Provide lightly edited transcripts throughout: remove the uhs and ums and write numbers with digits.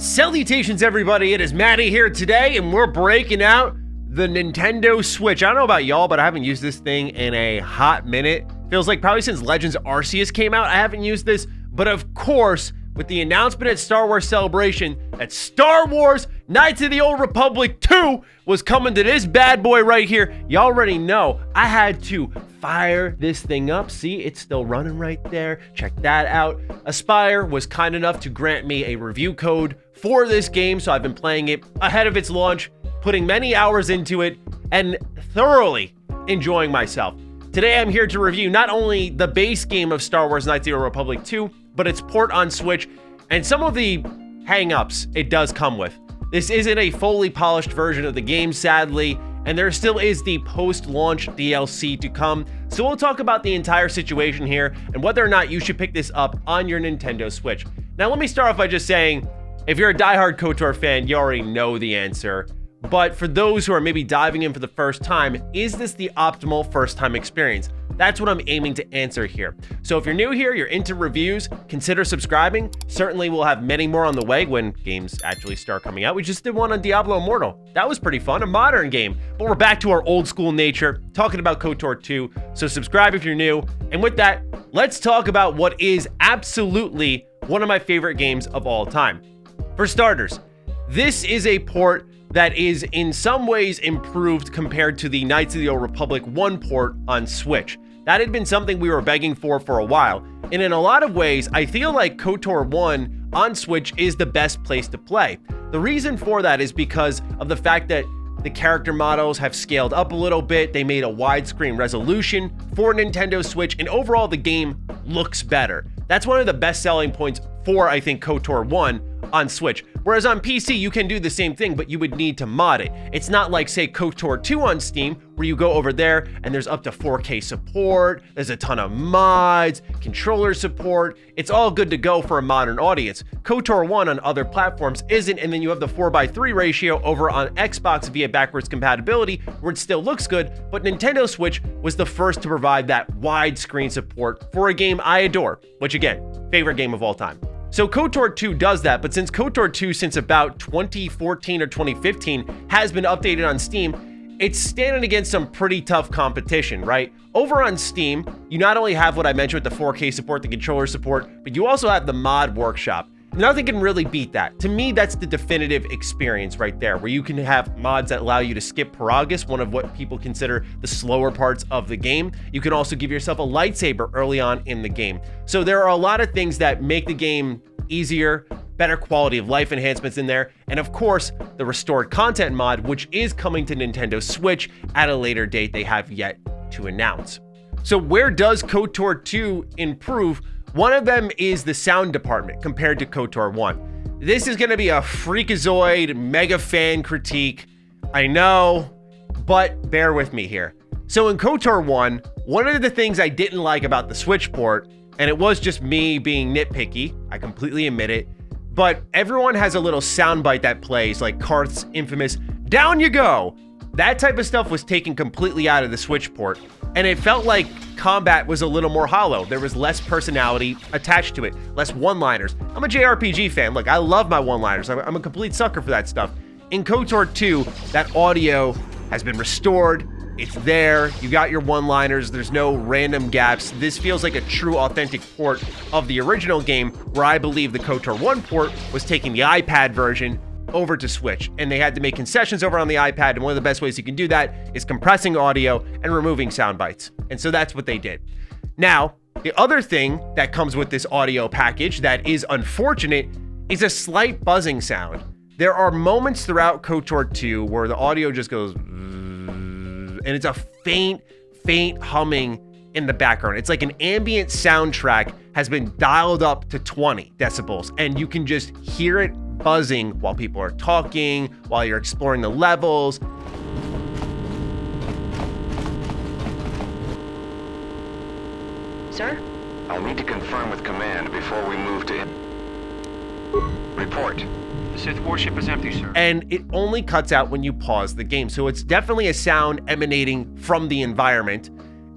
Salutations everybody, it is Matty here today and we're breaking out the Nintendo Switch. I don't know about y'all, but I haven't used this thing in a hot minute. Feels like probably since Legends Arceus came out, I haven't used this. But of course, with the announcement at Star Wars Celebration that Star Wars Knights of the Old Republic 2 was coming to this bad boy right here, y'all already know I had to fire this thing up. See, it's still running right there. Check that out. Aspire was kind enough to grant me a review code for this game, so I've been playing it ahead of its launch, putting many hours into it, and thoroughly enjoying myself. Today I'm here to review not only the base game of Star Wars Knights of the Old Republic 2, but its port on Switch, and some of the hang-ups it does come with. This isn't a fully polished version of the game, sadly, and there still is the post-launch DLC to come, so we'll talk about the entire situation here and whether or not you should pick this up on your Nintendo Switch. Now let me start off by just saying, if you're a diehard KOTOR fan, you already know the answer. But for those who are maybe diving in for the first time, is this the optimal first-time experience? That's what I'm aiming to answer here. So if you're new here, you're into reviews, consider subscribing. Certainly we'll have many more on the way when games actually start coming out. We just did one on Diablo Immortal. That was pretty fun, a modern game. But we're back to our old school nature, talking about KOTOR 2. So subscribe if you're new. And with that, let's talk about what is absolutely one of my favorite games of all time. For starters, this is a port that is in some ways improved compared to the Knights of the Old Republic 1 port on Switch. That had been something we were begging for a while. And in a lot of ways, I feel like KOTOR 1 on Switch is the best place to play. The reason for that is because of the fact that the character models have scaled up a little bit. They made a widescreen resolution for Nintendo Switch, and overall the game looks better. That's one of the best selling points for, I think, KOTOR 1 on Switch. Whereas on PC, you can do the same thing, but you would need to mod it. It's not like, say, KOTOR 2 on Steam, where you go over there and there's up to 4K support, there's a ton of mods, controller support. It's all good to go for a modern audience. KOTOR 1 on other platforms isn't, and then you have the 4:3 ratio over on Xbox via backwards compatibility, where it still looks good, but Nintendo Switch was the first to provide that widescreen support for a game I adore, which again, favorite game of all time. So KOTOR 2 does that, but since KOTOR 2 since about 2014 or 2015 has been updated on Steam, it's standing against some pretty tough competition, right? Over on Steam, you not only have what I mentioned with the 4K support, the controller support, but you also have the mod workshop. Nothing can really beat that. To me, that's the definitive experience right there, where you can have mods that allow you to skip Paragus, one of what people consider the slower parts of the game. You can also give yourself a lightsaber early on in the game. So there are a lot of things that make the game easier, better quality of life enhancements in there, and of course, the restored content mod, which is coming to Nintendo Switch at a later date they have yet to announce. So where does KOTOR 2 improve? One of them is the sound department compared to KOTOR 1. This is going to be a freakazoid mega fan critique, I know, but bear with me here. So in KOTOR 1, one of the things I didn't like about the Switch port, and it was just me being nitpicky, I completely admit it, but everyone has a little soundbite that plays, like Karth's infamous "Down you go!" That type of stuff was taken completely out of the Switch port, and it felt like combat was a little more hollow. There was less personality attached to it, less one-liners. I'm a JRPG fan. Look, I love my one-liners. I'm a complete sucker for that stuff. In KOTOR 2, that audio has been restored. It's there. You got your one-liners. There's no random gaps. This feels like a true, authentic port of the original game, where I believe the KOTOR 1 port was taking the iPad version over to Switch, and they had to make concessions over on the iPad, and one of the best ways you can do that is compressing audio and removing sound bites, and so that's what they did. Now, the other thing that comes with this audio package that is unfortunate is a slight buzzing sound. There are moments throughout KOTOR 2 where the audio just goes, and it's a faint humming in the background. It's like an ambient soundtrack has been dialed up to 20 decibels, and you can just hear it buzzing while people are talking, while you're exploring the levels. Sir? I'll need to confirm with command before we move to report. The Sith warship is empty, sir. And it only cuts out when you pause the game. So it's definitely a sound emanating from the environment.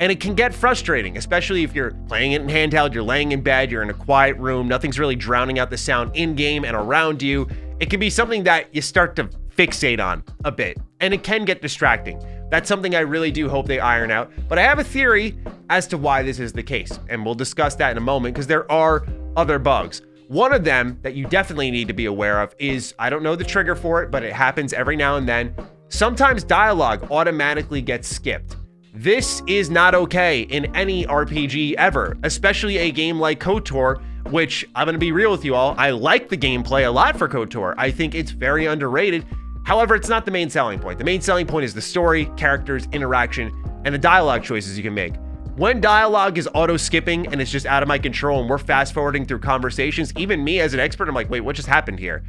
And it can get frustrating, especially if you're playing it in handheld, you're laying in bed, you're in a quiet room, nothing's really drowning out the sound in-game and around you. it can be something that you start to fixate on a bit, and it can get distracting. That's something I really do hope they iron out, but I have a theory as to why this is the case, and we'll discuss that in a moment because there are other bugs. One of them that you definitely need to be aware of is, I don't know the trigger for it, but it happens every now and then. Sometimes dialogue automatically gets skipped. This is not okay in any RPG ever, especially a game like KOTOR, which I'm going to be real with you all. I like the gameplay a lot for KOTOR. I think it's very underrated. However, it's not the main selling point. The main selling point is the story, characters, interaction, and the dialogue choices you can make. When dialogue is auto skipping and it's just out of my control and we're fast forwarding through conversations, even me as an expert, I'm like, wait, what just happened here?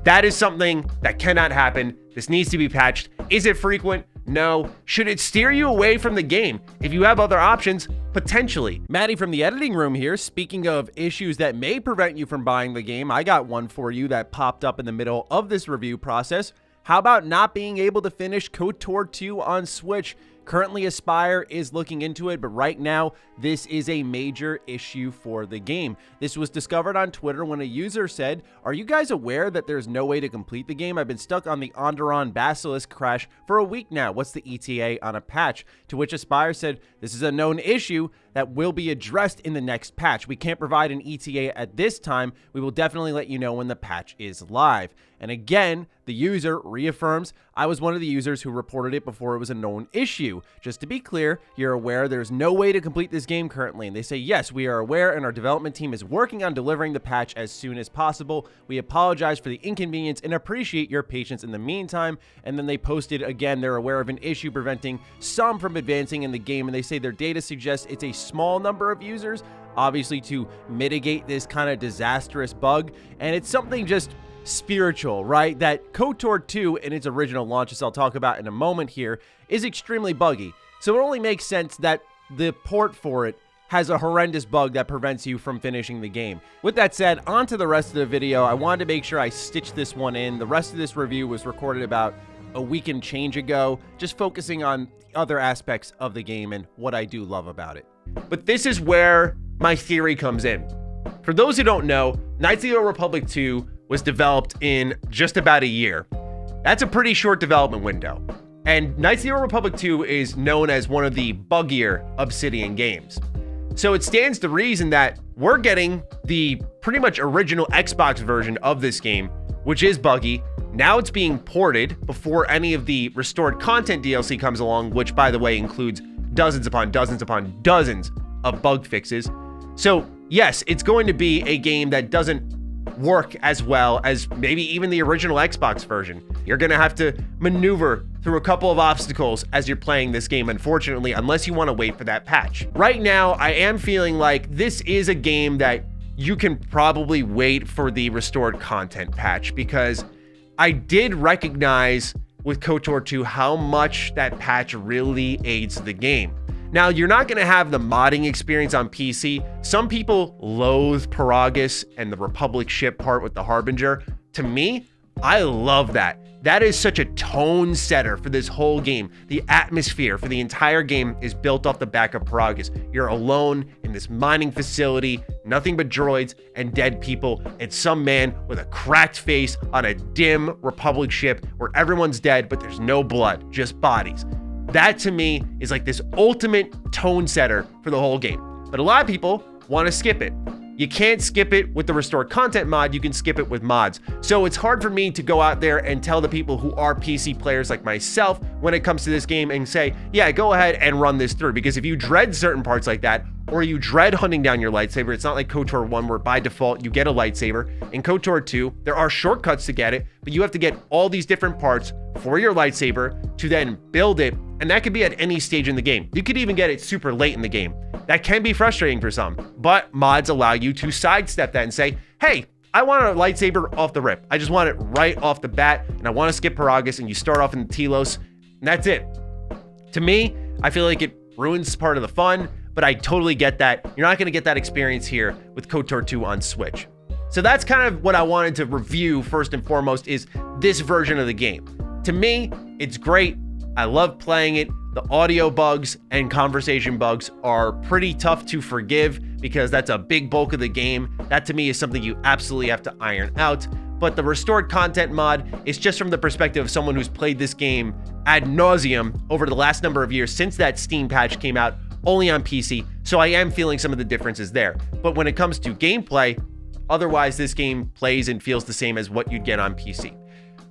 That is something that cannot happen. This needs to be patched. Is it frequent? No. Should it steer you away from the game? If you have other options, potentially. Maddie from the editing room here. Speaking of issues that may prevent you from buying the game, I got one for you that popped up in the middle of this review process. How about not being able to finish KOTOR 2 on Switch? Currently, Aspire is looking into it, but right now, this is a major issue for the game. This was discovered on Twitter when a user said, "Are you guys aware that there's no way to complete the game? I've been stuck on the Onderon Basilisk crash for a week now. What's the ETA on a patch?" To which Aspire said, "This is a known issue that will be addressed in the next patch. We can't provide an ETA at this time. We will definitely let you know when the patch is live." And again, the user reaffirms, "I was one of the users who reported it before it was a known issue. Just to be clear, you're aware there's no way to complete this game currently." And they say, "Yes, we are aware, and our development team is working on delivering the patch as soon as possible. We apologize for the inconvenience and appreciate your patience in the meantime." And then they posted again, they're aware of an issue preventing some from advancing in the game, and they say their data suggests it's a small number of users, obviously to mitigate this kind of disastrous bug. And it's something just spiritual, right? That KOTOR 2 in its original launch, as I'll talk about in a moment here, is extremely buggy. So it only makes sense that the port for it has a horrendous bug that prevents you from finishing the game. With that said, on to the rest of the video. I wanted to make sure I stitched this one in. The rest of this review was recorded about a week and change ago, just focusing on other aspects of the game and what I do love about it. But this is where my theory comes in. For those who don't know, Knights of the Old Republic 2 was developed in just about a year. That's a pretty short development window. And Knights of the Old Republic 2 is known as one of the buggier Obsidian games. So it stands to reason that we're getting the pretty much original Xbox version of this game, which is buggy. Now it's being ported before any of the restored content DLC comes along, which, by the way, includes dozens upon dozens upon dozens of bug fixes. So yes, it's going to be a game that doesn't work as well as maybe even the original Xbox version. You're going to have to maneuver through a couple of obstacles as you're playing this game, unfortunately, unless you want to wait for that patch. Right now, I am feeling like this is a game that you can probably wait for the restored content patch, because I did recognize with KOTOR 2 how much that patch really aids the game. Now, you're not going to have the modding experience on PC. Some people loathe Paragus and the Republic ship part with the Harbinger. To me, I love that. That is such a tone setter for this whole game. The atmosphere for the entire game is built off the back of Paragus. You're alone in this mining facility, nothing but droids and dead people, and some man with a cracked face on a dim Republic ship where everyone's dead, but there's no blood, just bodies. That to me is like this ultimate tone setter for the whole game. But a lot of people want to skip it. You can't skip it with the restored content mod, you can skip it with mods. So it's hard for me to go out there and tell the people who are PC players like myself when it comes to this game and say, yeah, go ahead and run this through. Because if you dread certain parts like that, or you dread hunting down your lightsaber, it's not like KOTOR 1 where by default you get a lightsaber. In KOTOR 2, there are shortcuts to get it, but you have to get all these different parts for your lightsaber to then build it, and that could be at any stage in the game. You could even get it super late in the game. That can be frustrating for some, but mods allow you to sidestep that and say, hey, I want a lightsaber off the rip. I just want it right off the bat, and I want to skip Paragus, and you start off in the Telos, and that's it. To me, I feel like it ruins part of the fun, but I totally get that. You're not going to get that experience here with KOTOR 2 on Switch. So that's kind of what I wanted to review first and foremost, is this version of the game. To me, it's great. I love playing it. The audio bugs and conversation bugs are pretty tough to forgive because that's a big bulk of the game. That to me is something you absolutely have to iron out. but the restored content mod is just from the perspective of someone who's played this game ad nauseum over the last number of years since that Steam patch came out, only on PC, so I am feeling some of the differences there. But when it comes to gameplay, otherwise this game plays and feels the same as what you'd get on PC.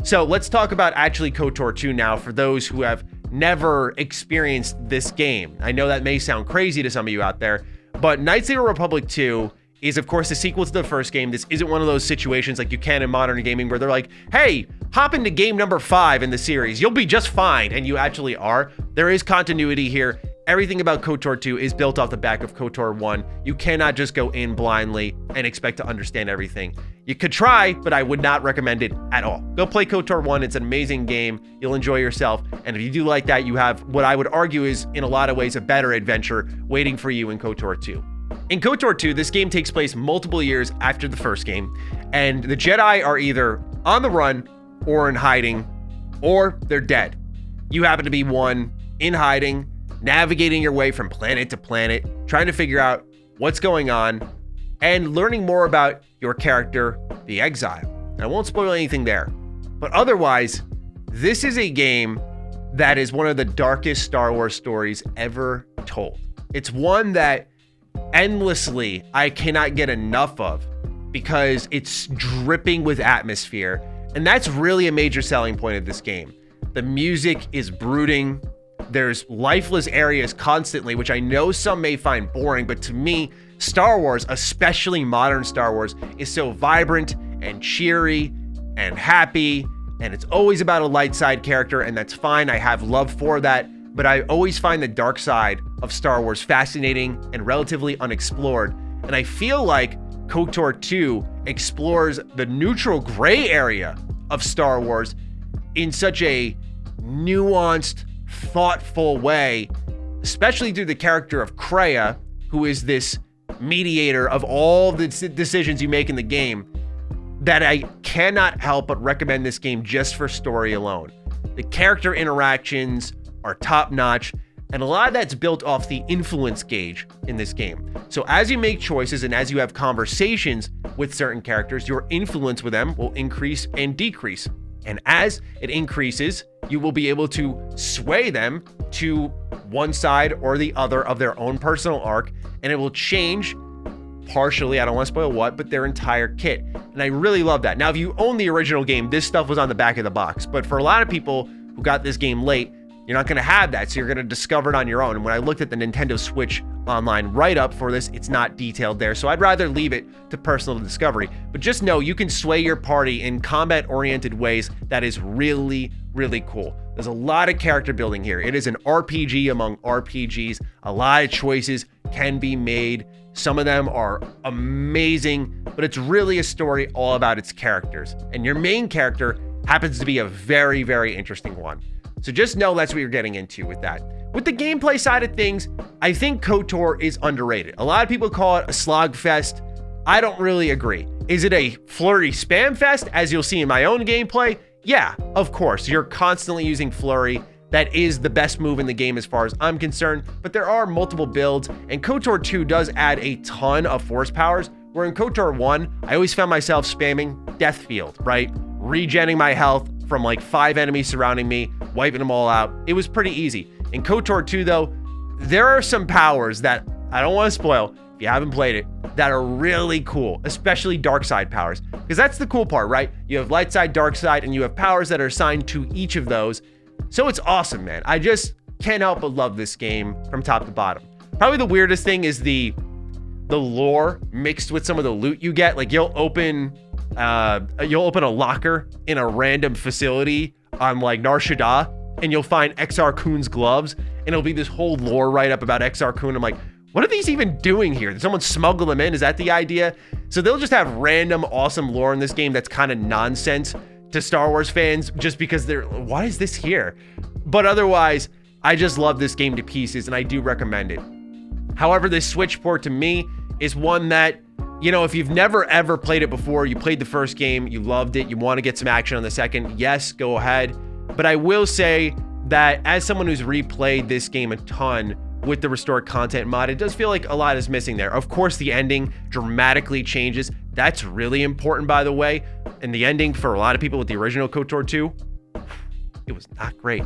So let's talk about actually KOTOR 2 now for those who have never experienced this game. I know that may sound crazy to some of you out there, but Knights of the Republic 2 is of course the sequel to the first game. This isn't one of those situations like you can in modern gaming where they're like, hey, hop into game number 5 in the series, you'll be just fine, and you actually are. There is continuity here. Everything about KOTOR 2 is built off the back of KOTOR 1. You cannot just go in blindly and expect to understand everything. You could try, but I would not recommend it at all. Go play KOTOR 1. It's an amazing game. You'll enjoy yourself. And if you do like that, you have what I would argue is, in a lot of ways, a better adventure waiting for you in KOTOR 2. In KOTOR 2, this game takes place multiple years after the first game, and the Jedi are either on the run or in hiding, or they're dead. You happen to be one in hiding, navigating your way from planet to planet, trying to figure out what's going on, and learning more about your character, the Exile. And I won't spoil anything there, but otherwise, this is a game that is one of the darkest Star Wars stories ever told. It's one that endlessly I cannot get enough of because it's dripping with atmosphere, and that's really a major selling point of this game. The music is brooding. There's lifeless areas constantly, which I know some may find boring, but to me, Star Wars, especially modern Star Wars, is so vibrant and cheery and happy, and it's always about a light side character, and that's fine. I have love for that, but I always find the dark side of Star Wars fascinating and relatively unexplored, and I feel like KOTOR 2 explores the neutral gray area of Star Wars in such a nuanced, thoughtful way, especially through the character of Kreia, who is this mediator of all the decisions you make in the game, that I cannot help but recommend this game just for story alone. The character interactions are top-notch, and a lot of that's built off the influence gauge in this game. So as you make choices and as you have conversations with certain characters, your influence with them will increase and decrease. And as it increases, you will be able to sway them to one side or the other of their own personal arc, and it will change partially, I don't want to spoil what, but their entire kit. And I really love that. Now, if you own the original game, this stuff was on the back of the box, but for a lot of people who got this game late, you're not going to have that, so you're going to discover it on your own. And when I looked at the Nintendo Switch online write-up for this, it's not detailed there, so I'd rather leave it to personal discovery. But just know you can sway your party in combat-oriented ways that is really, really cool. There's a lot of character building here. It is an RPG among RPGs. A lot of choices can be made. Some of them are amazing, but it's really a story all about its characters. And your main character happens to be a very, very interesting one. So just know that's what you're getting into with that. With the gameplay side of things, I think KOTOR is underrated. A lot of people call it a slog fest. I don't really agree. Is it a flurry spam fest, as you'll see in my own gameplay? Yeah, of course. You're constantly using flurry. That is the best move in the game as far as I'm concerned, but there are multiple builds, and KOTOR 2 does add a ton of force powers, where in KOTOR 1, I always found myself spamming Death Field, right? Regenning my health from like 5 enemies surrounding me, wiping them all out. It was pretty easy. In KOTOR 2 though, there are some powers that I don't want to spoil if you haven't played it, that are really cool, especially dark side powers, because that's the cool part, right? You have light side, dark side, and you have powers that are assigned to each of those. So it's awesome, man. I just can't help but love this game from top to bottom. Probably the weirdest thing is the lore mixed with some of the loot you get. Like you'll open a locker in a random facility on like Nar Shaddaa, and you'll find Exar Kun's gloves, and it'll be this whole lore write-up about Exar Kun. I'm like, what are these even doing here? Did someone smuggle them in? Is that the idea? So they'll just have random awesome lore in this game that's kind of nonsense to Star Wars fans just because they're, why is this here? But otherwise, I just love this game to pieces, and I do recommend it. However, this Switch port to me is one that, you know, if you've never ever played it before, you played the first game, you loved it, you want to get some action on the second, yes, go ahead. But I will say that as someone who's replayed this game a ton, with the restored content mod. It does feel like a lot is missing there. Of course, the ending dramatically changes. That's really important, by the way. And the ending for a lot of people with the original KOTOR 2, it was not great.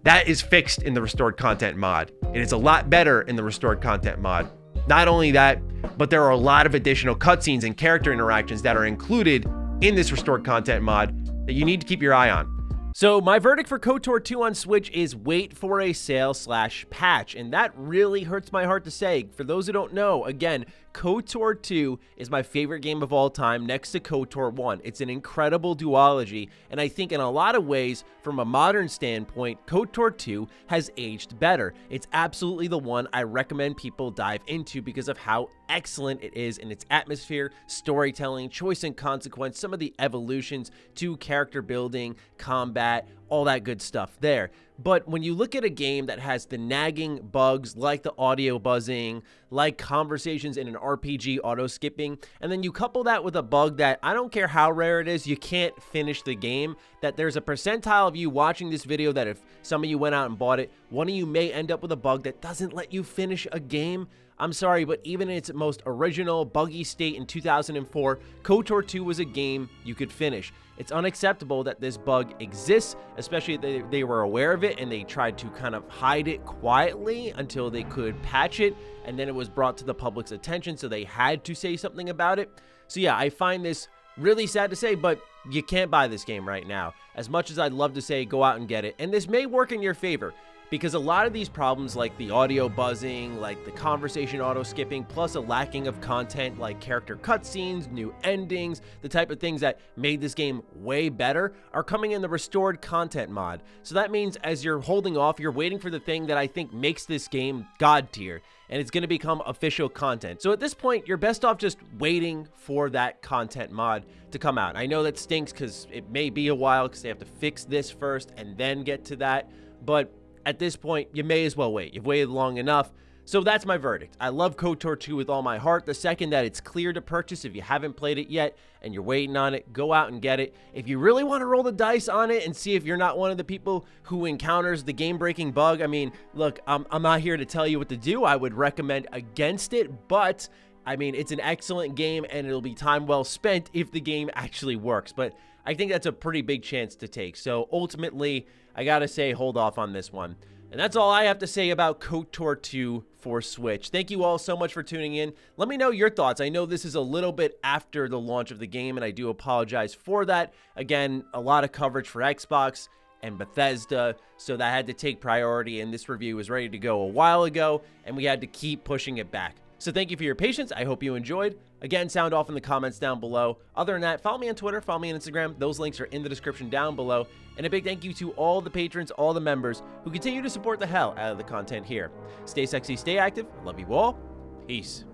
That is fixed in the restored content mod. It is a lot better in the restored content mod. Not only that, but there are a lot of additional cutscenes and character interactions that are included in this restored content mod that you need to keep your eye on. So my verdict for KOTOR 2 on Switch is wait for a sale/patch, and that really hurts my heart to say. For those who don't know, again, KOTOR 2 is my favorite game of all time next to KOTOR 1. It's an incredible duology, and I think in a lot of ways, from a modern standpoint, KOTOR 2 has aged better. It's absolutely the one I recommend people dive into because of how excellent it is in its atmosphere, storytelling, choice and consequence, some of the evolutions to character building, combat, all that good stuff there. But when you look at a game that has the nagging bugs like the audio buzzing, like conversations in an RPG auto skipping, and then you couple that with a bug that I don't care how rare it is, you can't finish the game, that there's a percentile of you watching this video that if some of you went out and bought it, one of you may end up with a bug that doesn't let you finish a game. I'm sorry, but even in its most original buggy state in 2004, KOTOR 2 was a game you could finish. It's unacceptable that this bug exists, especially if they were aware of it and they tried to kind of hide it quietly until they could patch it, and then it was brought to the public's attention, so they had to say something about it. So yeah, I find this really sad to say, but you can't buy this game right now. As much as I'd love to say go out and get it, and this may work in your favor, because a lot of these problems like the audio buzzing, like the conversation auto skipping, plus a lacking of content like character cutscenes, new endings, the type of things that made this game way better are coming in the restored content mod. So that means as you're holding off, you're waiting for the thing that I think makes this game God tier, and it's going to become official content. So at this point, you're best off just waiting for that content mod to come out. I know that stinks because it may be a while because they have to fix this first and then get to that, but at this point, you may as well wait. You've waited long enough. So that's my verdict. I love KOTOR 2 with all my heart. The second that it's clear to purchase, if you haven't played it yet and you're waiting on it, go out and get it. If you really want to roll the dice on it and see if you're not one of the people who encounters the game-breaking bug, I mean, look, I'm not here to tell you what to do. I would recommend against it, but I mean, it's an excellent game and it'll be time well spent if the game actually works. But I think that's a pretty big chance to take. So ultimately, I gotta say, hold off on this one. And that's all I have to say about KOTOR 2 for Switch. Thank you all so much for tuning in. Let me know your thoughts. I know this is a little bit after the launch of the game, and I do apologize for that. Again, a lot of coverage for Xbox and Bethesda, so that had to take priority, and this review was ready to go a while ago, and we had to keep pushing it back. So thank you for your patience. I hope you enjoyed. Again, sound off in the comments down below. Other than that, follow me on Twitter, follow me on Instagram. Those links are in the description down below. And a big thank you to all the patrons, all the members who continue to support the hell out of the content here. Stay sexy, stay active. Love you all. Peace.